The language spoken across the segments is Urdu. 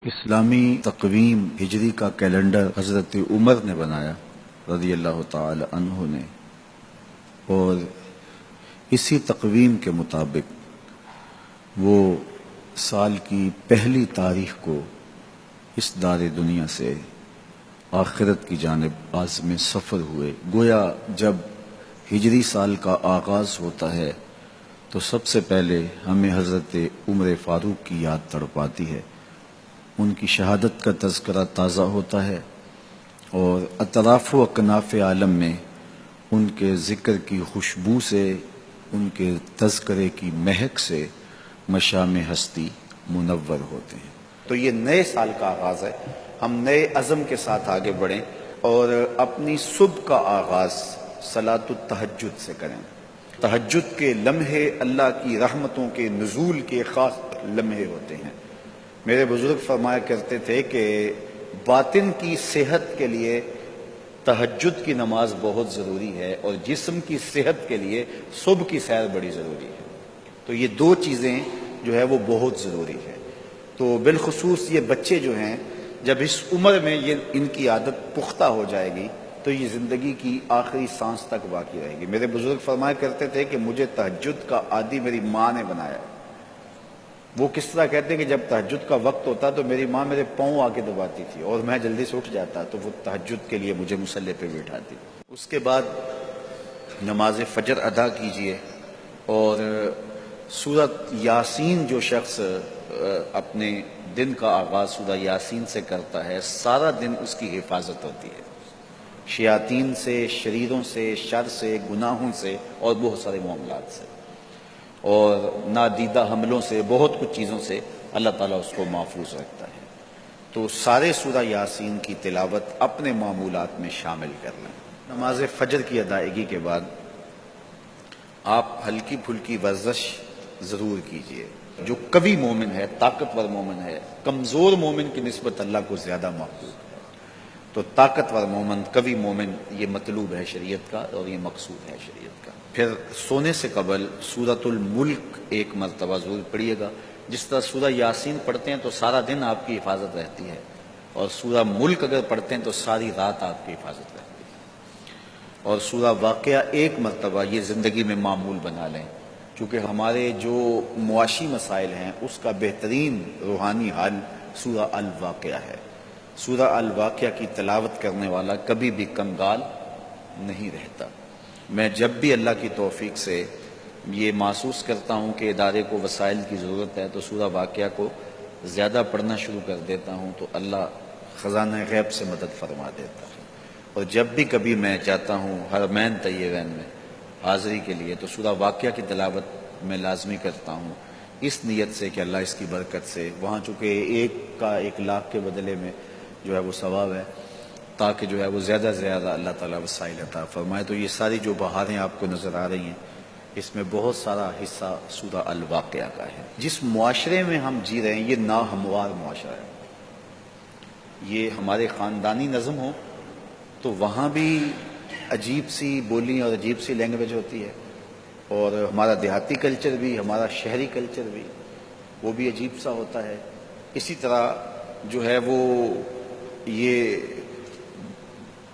اسلامی تقویم ہجری کا کیلنڈر حضرت عمر نے بنایا رضی اللہ تعالی عنہ نے، اور اسی تقویم کے مطابق وہ سال کی پہلی تاریخ کو اس دار دنیا سے آخرت کی جانب عازم سفر ہوئے۔ گویا جب ہجری سال کا آغاز ہوتا ہے تو سب سے پہلے ہمیں حضرت عمر فاروق کی یاد تڑپاتی ہے، ان کی شہادت کا تذکرہ تازہ ہوتا ہے، اور اطراف و اکناف عالم میں ان کے ذکر کی خوشبو سے، ان کے تذکرے کی مہک سے مشام ہستی منور ہوتے ہیں۔ تو یہ نئے سال کا آغاز ہے، ہم نئے عزم کے ساتھ آگے بڑھیں اور اپنی صبح کا آغاز صلاۃ التہجد سے کریں۔ تہجد کے لمحے اللہ کی رحمتوں کے نزول کے خاص لمحے ہوتے ہیں۔ میرے بزرگ فرمایا کرتے تھے کہ باطن کی صحت کے لیے تہجد کی نماز بہت ضروری ہے، اور جسم کی صحت کے لیے صبح کی سیر بڑی ضروری ہے۔ تو یہ دو چیزیں جو ہے وہ بہت ضروری ہے۔ تو بالخصوص یہ بچے جو ہیں، جب اس عمر میں یہ ان کی عادت پختہ ہو جائے گی تو یہ زندگی کی آخری سانس تک باقی رہے گی۔ میرے بزرگ فرمایا کرتے تھے کہ مجھے تہجد کا عادی میری ماں نے بنایا۔ وہ کس طرح کہتے ہیں کہ جب تہجد کا وقت ہوتا تو میری ماں میرے پاؤں آ کے دباتی تھی، اور میں جلدی سے اٹھ جاتا تو وہ تہجد کے لیے مجھے مصلی پہ بٹھاتی۔ اس کے بعد نماز فجر ادا کیجئے، اور سورۃ یاسین جو شخص اپنے دن کا آغاز سورہ یاسین سے کرتا ہے، سارا دن اس کی حفاظت ہوتی ہے، شیاطین سے، شریروں سے، شر سے، گناہوں سے، اور بہت سارے معاملات سے، اور نادیدہ حملوں سے، بہت کچھ چیزوں سے اللہ تعالیٰ اس کو محفوظ رکھتا ہے۔ تو سارے سورہ یاسین کی تلاوت اپنے معمولات میں شامل کر لیں۔ نماز فجر کی ادائیگی کے بعد آپ ہلکی پھلکی ورزش ضرور کیجئے۔ جو قوی مومن ہے، طاقتور مومن ہے، کمزور مومن کی نسبت اللہ کو زیادہ محبوب ہے۔ تو طاقتور مومن، قوی مومن، یہ مطلوب ہے شریعت کا، اور یہ مقصود ہے شریعت کا۔ پھر سونے سے قبل سورۃ الملک ایک مرتبہ ضرور پڑھیے گا۔ جس طرح سورہ یاسین پڑھتے ہیں تو سارا دن آپ کی حفاظت رہتی ہے، اور سورہ ملک اگر پڑھتے ہیں تو ساری رات آپ کی حفاظت رہتی ہے۔ اور سورہ واقعہ ایک مرتبہ یہ زندگی میں معمول بنا لیں، چونکہ ہمارے جو معاشی مسائل ہیں اس کا بہترین روحانی حل سورہ الواقعہ ہے۔ سورہ الواقعہ کی تلاوت کرنے والا کبھی بھی کنگال نہیں رہتا۔ میں جب بھی اللہ کی توفیق سے یہ محسوس کرتا ہوں کہ ادارے کو وسائل کی ضرورت ہے تو سورہ واقعہ کو زیادہ پڑھنا شروع کر دیتا ہوں، تو اللہ خزانہ غیب سے مدد فرما دیتا ہے۔ اور جب بھی کبھی میں چاہتا ہوں حرمین طیبین میں حاضری کے لیے، تو سورہ واقعہ کی تلاوت میں لازمی کرتا ہوں، اس نیت سے کہ اللہ اس کی برکت سے، وہاں چونکہ 1,00,000 کے بدلے میں جو ہے وہ ثواب ہے، تاکہ جو ہے وہ زیادہ سے زیادہ اللہ تعالیٰ وسائل عطا فرمائے۔ تو یہ ساری جو بہاریں آپ کو نظر آ رہی ہیں، اس میں بہت سارا حصہ سورہ الواقعہ کا ہے۔ جس معاشرے میں ہم جی رہے ہیں یہ ناہموار معاشرہ ہے۔ یہ ہمارے خاندانی نظم ہو تو وہاں بھی عجیب سی بولی اور عجیب سی لینگویج ہوتی ہے، اور ہمارا دیہاتی کلچر بھی، ہمارا شہری کلچر بھی، وہ بھی عجیب سا ہوتا ہے۔ اسی طرح جو ہے وہ یہ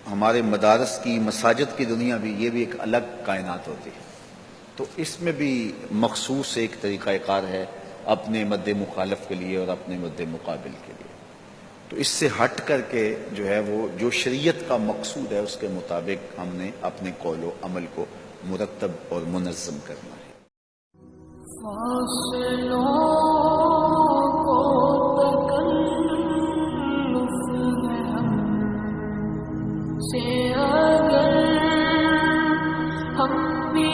ہمارے مدارس کی، مساجد کی دنیا بھی، یہ بھی ایک الگ کائنات ہوتی ہے۔ تو اس میں بھی مخصوص ایک طریقہ کار ہے اپنے مد مخالف کے لیے اور اپنے مد مقابل کے لیے۔ تو اس سے ہٹ کر کے جو ہے وہ جو شریعت کا مقصود ہے اس کے مطابق ہم نے اپنے قول و عمل کو مرتب اور منظم کرنا ہے۔ سے اگر ہم بھی